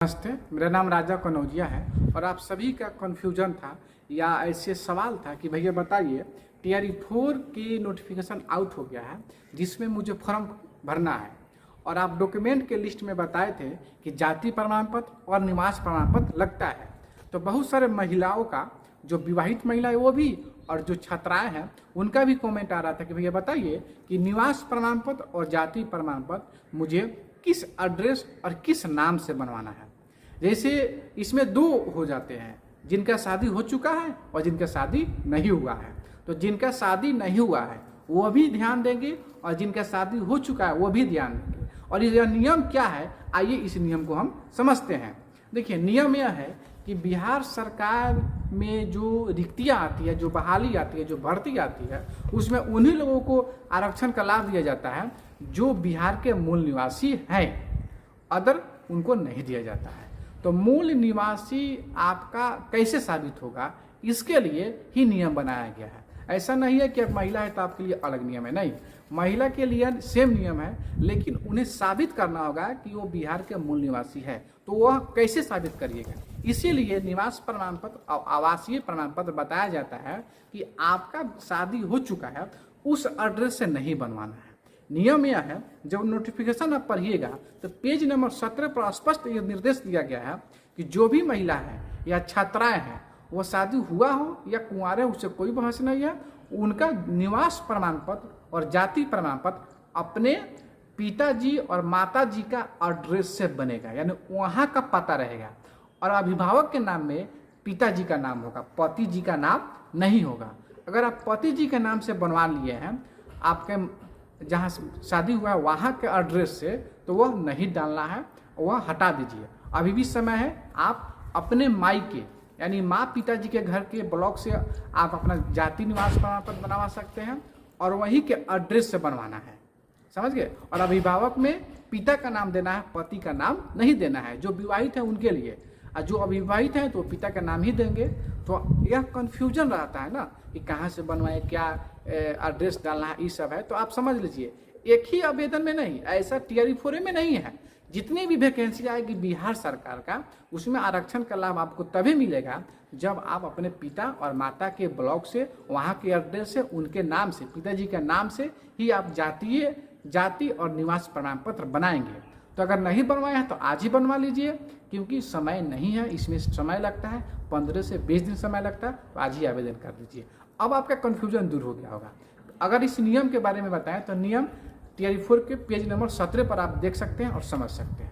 नमस्ते, मेरा नाम राजा कनौजिया है और आप सभी का कन्फ्यूजन था या ऐसे सवाल था कि भैया बताइए TRE4 की नोटिफिकेशन आउट हो गया है जिसमें मुझे फॉर्म भरना है और आप डॉक्यूमेंट के लिस्ट में बताए थे कि जाति प्रमाण पत्र और निवास प्रमाण पत्र लगता है। तो बहुत सारे महिलाओं का, जो विवाहित महिला है वो भी और जो छात्राएं हैं उनका भी कमेंट आ रहा था कि भैया बताइए कि निवास प्रमाण पत्र और जाति प्रमाण पत्र मुझे किस एड्रेस और किस नाम से बनवाना है। जैसे इसमें दो हो जाते हैं, जिनका शादी हो चुका है और जिनका शादी नहीं हुआ है। तो जिनका शादी नहीं हुआ है वो भी ध्यान देंगे और जिनका शादी हो चुका है वो भी ध्यान देंगे। और यह नियम क्या है, आइए इस नियम को हम समझते हैं। देखिए, नियम यह है कि बिहार सरकार में जो रिक्तियाँ आती है, जो बहाली आती है, जो भर्ती आती है, उसमें उन्हीं लोगों को आरक्षण का लाभ दिया जाता है जो बिहार के मूल निवासी हैं, अदर उनको नहीं दिया जाता है। तो मूल निवासी आपका कैसे साबित होगा, इसके लिए ही नियम बनाया गया है। ऐसा नहीं है कि अब महिला है तो आपके लिए अलग नियम है, नहीं, महिला के लिए सेम नियम है, लेकिन उन्हें साबित करना होगा कि वो बिहार के मूल निवासी है। तो वह कैसे साबित करिएगा, इसीलिए निवास प्रमाण पत्र और आवासीय प्रमाण पत्र बताया जाता है कि आपका शादी हो चुका है उस एड्रेस से नहीं बनवाना है। नियम यह है, जब नोटिफिकेशन आप पढ़िएगा तो पेज नंबर 17 पर स्पष्ट ये निर्देश दिया गया है कि जो भी महिला है या छात्राएं हैं, वो शादी हुआ हो या कुंवारे, उससे कोई बहस नहीं है, उनका निवास प्रमाण पत्र और जाति प्रमाण पत्र अपने पिताजी और माताजी का एड्रेस से बनेगा, यानी वहाँ का पता रहेगा। और अभिभावक के नाम में पिताजी का नाम होगा, पति जी का नाम नहीं होगा। अगर आप पति जी के नाम से बनवा लिए हैं आपके जहाँ शादी हुआ है वहाँ के एड्रेस से, तो वह नहीं डालना है, वह हटा दीजिए। अभी भी समय है, आप अपने मायके यानी माँ पिताजी के घर के ब्लॉक से आप अपना जाति निवास प्रमाण पत्र बनवा सकते हैं और वहीं के एड्रेस से बनवाना है, समझ गए। और अभिभावक में पिता का नाम देना है, पति का नाम नहीं देना है। जो विवाहित है उनके लिए, और जो अविवाहित है तो पिता का नाम ही देंगे। तो यह कन्फ्यूजन रहता है ना कि कहाँ से बनवाए, क्या एड्रेस डालना है, ये सब है। तो आप समझ लीजिए, एक ही आवेदन में नहीं, ऐसा TRE4 में नहीं है। जितनी भी वैकेंसी आएगी बिहार सरकार का, उसमें आरक्षण का लाभ आपको तभी मिलेगा जब आप अपने पिता और माता के ब्लॉक से, वहाँ के एड्रेस से, उनके नाम से, पिताजी के नाम से ही आप जाति और निवास प्रमाण पत्र बनाएंगे। तो अगर नहीं बनवाए हैं तो आज ही बनवा लीजिए, क्योंकि समय नहीं है, इसमें समय लगता है, 15 से 20 दिन समय लगता है। तो आज ही आवेदन कर दीजिए। अब आपका कन्फ्यूजन दूर हो गया होगा। अगर इस नियम के बारे में बताएं तो नियम TRE4 के पेज नंबर 17 पर आप देख सकते हैं और समझ सकते हैं।